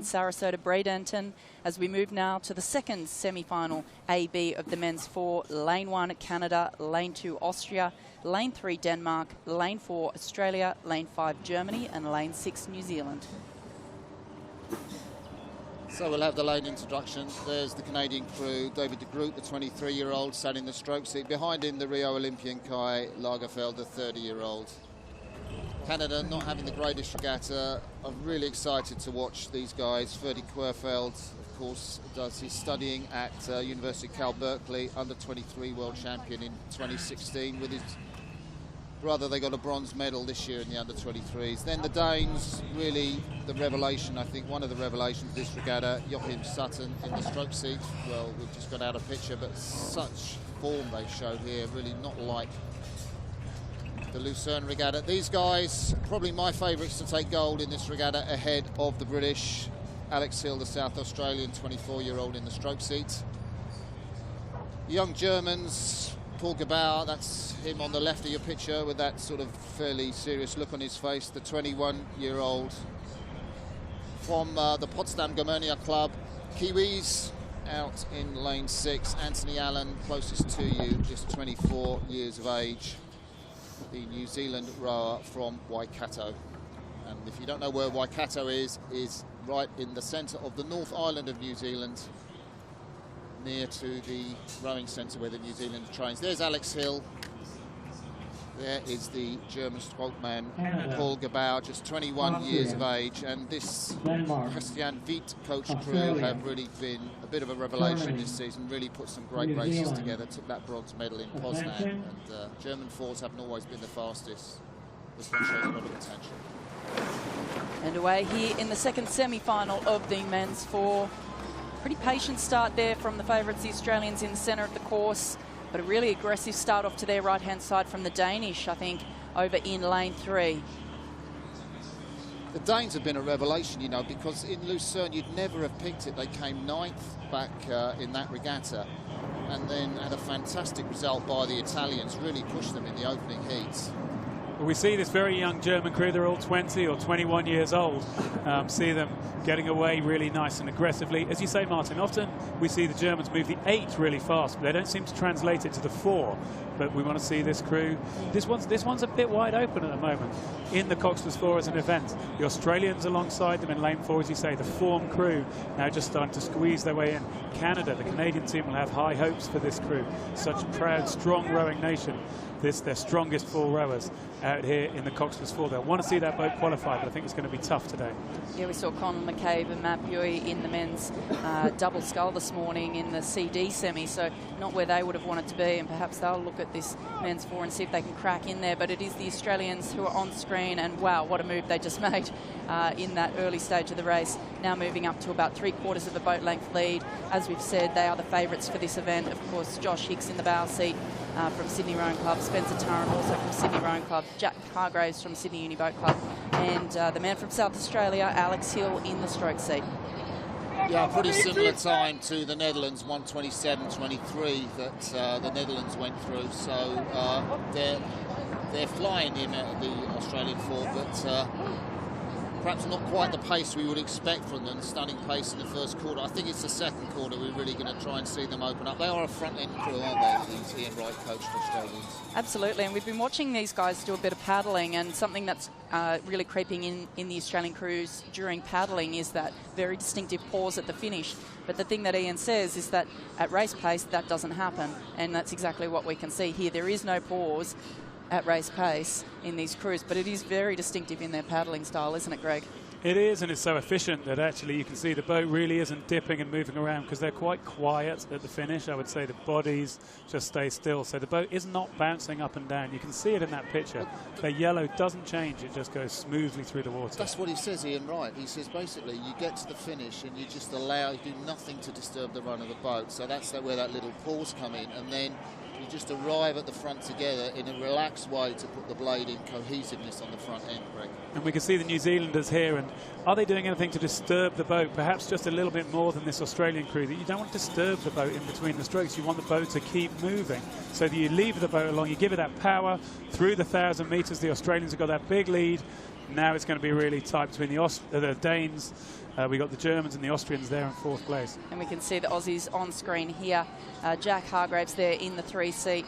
Sarasota, Bradenton. As we move now to the second semi-final AB of the men's 4, lane 1 Canada, lane 2 Austria, lane 3 Denmark, lane 4 Australia, lane 5 Germany, and lane 6 New Zealand. So we'll have the lane introduction. There's the Canadian crew, David de Groot, the 23-year-old, sat in the stroke seat. Behind him, the Rio Olympian Kai Lagerfeld, the 30-year-old. Canada not having the greatest regatta. I'm really excited to watch these guys. Ferdy Querfeld, of course, does his studying at University of Cal Berkeley, under-23 world champion in 2016 with his brother. They got a bronze medal this year in the under-23s. Then the Danes, really the revelation, I think, one of the revelations of this regatta, Joachim Sutton in the stroke seat. Well, we've just got out of picture, but such form they showed here, really not like the Lucerne regatta. These guys, probably my favourites to take gold in this regatta ahead of the British. Alex Hill, the South Australian 24-year-old in the stroke seat. Young Germans, Paul Gebauer, that's him on the left of your picture with that sort of fairly serious look on his face, the 21-year-old from the Potsdam Germania Club. Kiwis out in lane 6, Anthony Allen, closest to you, just 24 years of age, the New Zealand rower from Waikato. And if you don't know where Waikato is right in the centre of the North Island of New Zealand, near to the rowing centre where the New Zealand trains. There's Alex Hill. There is the German strokeman Paul Gebauer, just 21 years of age. And this Christian Witt coach crew have really been a bit of a revelation this season, really put some great races together, took that bronze medal in Poznan. And German fours haven't always been the fastest. This one shows a lot of potential. And away here in the second semi-final of the men's 4. Pretty patient start there from the favourites, the Australians in the centre of the course, but a really aggressive start off to their right-hand side from the Danish, I think, over in lane 3. The Danes have been a revelation, you know, because in Lucerne you'd never have picked it. They came 9th back in that regatta and then had a fantastic result by the Italians, really pushed them in the opening heats. We see this very young German crew, they're all 20 or 21 years old. See them getting away really nice and aggressively. As you say, Martin, often we see the Germans move the 8 really fast, but they don't seem to translate it to the 4. But we want to see this crew. This one's a bit wide open at the moment in the Coxless 4 as an event. The Australians alongside them in lane 4, as you say, the form crew now just starting to squeeze their way in. Canada, the Canadian team, will have high hopes for this crew. Such a proud, strong rowing nation. This their strongest 4 rowers out here in the Coxless 4. They'll want to see that boat qualify, but I think it's going to be tough today. Yeah, we saw Conor McCabe and Matt Buey in the men's double scull this morning in the CD semi, so not where they would have wanted to be, and perhaps they'll look at this men's 4 and see if they can crack in there. But it is the Australians who are on screen, and wow, what a move they just made in that early stage of the race. Now moving up to about 3/4 of a boat length lead. As we've said, they are the favourites for this event. Of course, Josh Hicks in the bow seat from Sydney Rowing Club, Spencer Tarrant also from Sydney Rowing Club, Jack Hargraves from Sydney Uni Boat Club, and the man from South Australia, Alex Hill, in the stroke seat. Yeah, pretty similar time to the Netherlands, 1:27.23 that the Netherlands went through. So they're flying in the Australian 4, but perhaps not quite the pace we would expect from them. Stunning pace in the first quarter. I think it's the second quarter we're really going to try and see them open up. They are a front-end crew, aren't they, these Ian Wright coached Australians? Absolutely, and we've been watching these guys do a bit of paddling, and something that's really creeping in the Australian crews during paddling is that very distinctive pause at the finish. But the thing that Ian says is that at race pace that doesn't happen, and that's exactly what we can see here. There is no pause at race pace in these crews, but it is very distinctive in their paddling style, isn't it, Greg? It is, and it's so efficient that actually you can see the boat really isn't dipping and moving around because they're quite quiet at the finish. I would say the bodies just stay still, so the boat is not bouncing up and down. You can see it in that picture. The yellow doesn't change, it just goes smoothly through the water. That's what he says, Ian Wright. He says basically you get to the finish and you just you do nothing to disturb the run of the boat. So that's where that little pause come in, and then you just arrive at the front together in a relaxed way to put the blade in cohesiveness on the front end, Greg. And we can see the New Zealanders here, and are they doing anything to disturb the boat? Perhaps just a little bit more than this Australian crew, that you don't want to disturb the boat in between the strokes. You want the boat to keep moving, so that you leave the boat along, you give it that power through the 1,000 metres. The Australians have got that big lead. Now it's going to be really tight between the Danes. We got the Germans and the Austrians there in 4th place. And we can see the Aussies on screen here. Jack Hargraves there in the 3-seat.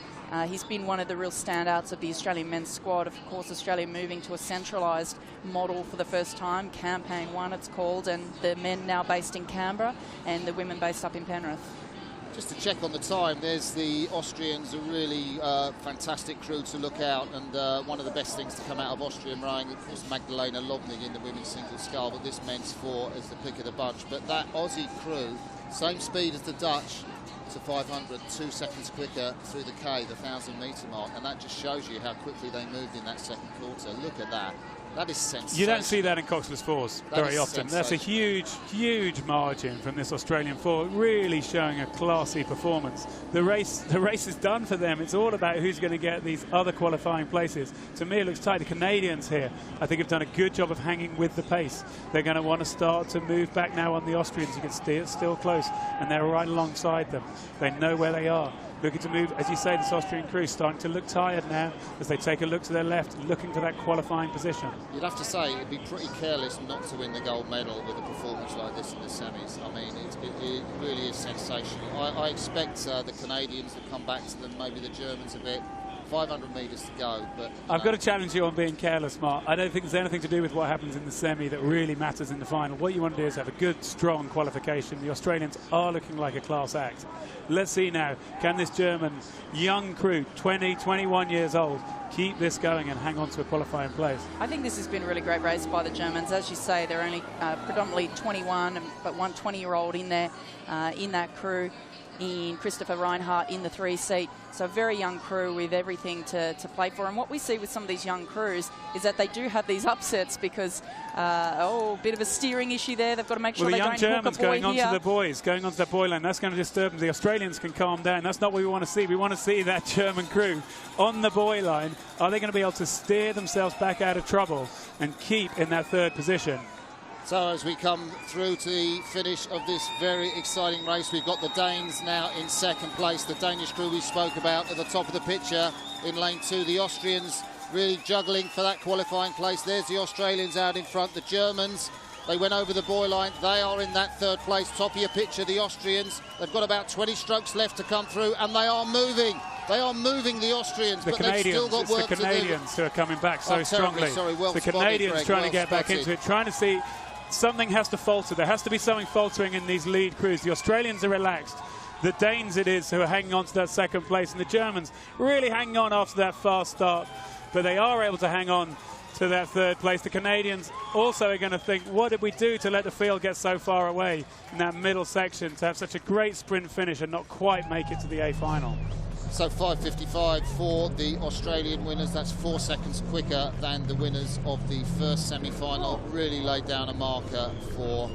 He's been one of the real standouts of the Australian men's squad. Of course, Australia moving to a centralised model for the first time. Campaign 1 it's called, and the men now based in Canberra and the women based up in Penrith. Just to check on the time, there's the Austrians, a really fantastic crew to look out, and one of the best things to come out of Austrian rowing, of course, Magdalena Lobnig in the women's single scull, but this men's 4 is the pick of the bunch. But that Aussie crew, same speed as the Dutch, to 500, 2 seconds quicker through the K, the 1,000-metre mark, and that just shows you how quickly they moved in that second quarter. Look at that. That is sensational. You don't see that in Coxless 4s very often. That's a huge, huge margin from this Australian 4, really showing a classy performance. The race is done for them. It's all about who's going to get these other qualifying places. To me, it looks tight. The Canadians here, I think, have done a good job of hanging with the pace. They're going to want to start to move back now on the Austrians. You can see it's still close, and they're right alongside them. They know where they are. Looking to move, as you say, this Austrian crew starting to look tired now as they take a look to their left, looking for that qualifying position. You'd have to say it'd be pretty careless not to win the gold medal with a performance like this in the semis. I mean, it really is sensational. I expect the Canadians to come back to them, maybe the Germans a bit. 500 metres to go, but I've got to challenge you on being careless, Mark. I don't think there's anything to do with what happens in the semi that really matters in the final. What you want to do is have a good, strong qualification. The Australians are looking like a class act. Let's see now, can this German young crew, 20, 21 years old, keep this going and hang on to a qualifying place? I think this has been a really great race by the Germans. As you say, they're only predominantly 21, but one 20-year-old in there, in that crew, in Christopher Reinhardt in the 3-seat. So a very young crew with everything to play for. And what we see with some of these young crews is that they do have these upsets because, a bit of a steering issue there. They've got to make sure they don't hook a boy here. The young Germans going on to the boys, going on to the boy line. That's going to disturb them. The Australians can calm down. That's not what we want to see. We want to see that German crew on the boy line. Are they going to be able to steer themselves back out of trouble and keep in that 3rd position? So as we come through to the finish of this very exciting race, we've got the Danes now in 2nd place. The Danish crew we spoke about at the top of the picture in lane 2. The Austrians really juggling for that qualifying place. There's the Australians out in front. The Germans, they went over the buoy line. They are in that 3rd place. Top of your picture, the Austrians. They've got about 20 strokes left to come through, and they are moving. They are moving, the Austrians, but they've still got work to do. It's the Canadians who are coming back so strongly. The Canadians trying to get back into it, trying to see. Something has to falter. There has to be something faltering in these lead crews. The Australians are relaxed. The Danes it is who are hanging on to that 2nd place, and the Germans really hanging on after that fast start. But they are able to hang on to that 3rd place. The Canadians also are going to think, what did we do to let the field get so far away in that middle section to have such a great sprint finish and not quite make it to the A final? So 5:55 for the Australian winners. That's 4 seconds quicker than the winners of the first semi-final. Really laid down a marker for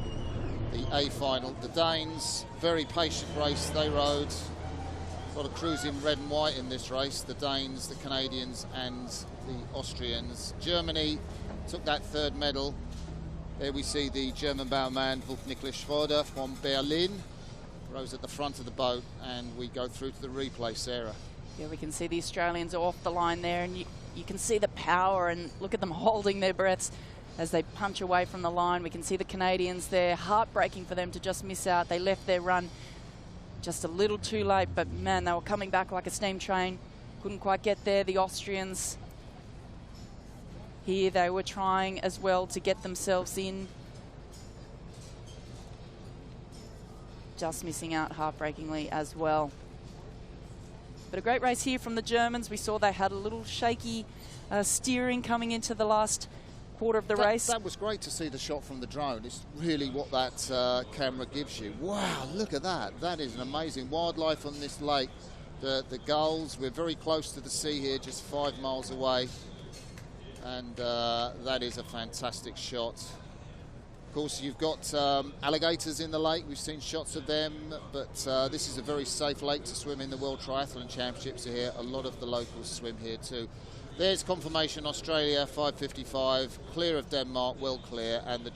the A final. The Danes, very patient race they rode. A lot of crews in red and white in this race. The Danes, the Canadians and the Austrians. Germany took that 3rd medal. There we see the German bowman Wolf Niklas Schroeder from Berlin. Rows at the front of the boat, and we go through to the replay, Sarah. Yeah, we can see the Australians are off the line there, and you can see the power, and look at them holding their breaths as they punch away from the line. We can see the Canadians there, heartbreaking for them to just miss out. They left their run just a little too late, but man, they were coming back like a steam train. Couldn't quite get there. The Austrians here, they were trying as well to get themselves in. Just missing out heartbreakingly as well. But a great race here from the Germans. We saw they had a little shaky steering coming into the last quarter of the race. That was great to see the shot from the drone. It's really what that camera gives you. Wow, look at that. That is an amazing wildlife on this lake. The gulls, we're very close to the sea here, just 5 miles away. And that is a fantastic shot. Of course, you've got alligators in the lake. We've seen shots of them, but this is a very safe lake to swim in. The World Triathlon Championships are here. A lot of the locals swim here too. There's confirmation, Australia, 5:55, clear of Denmark, well clear, and the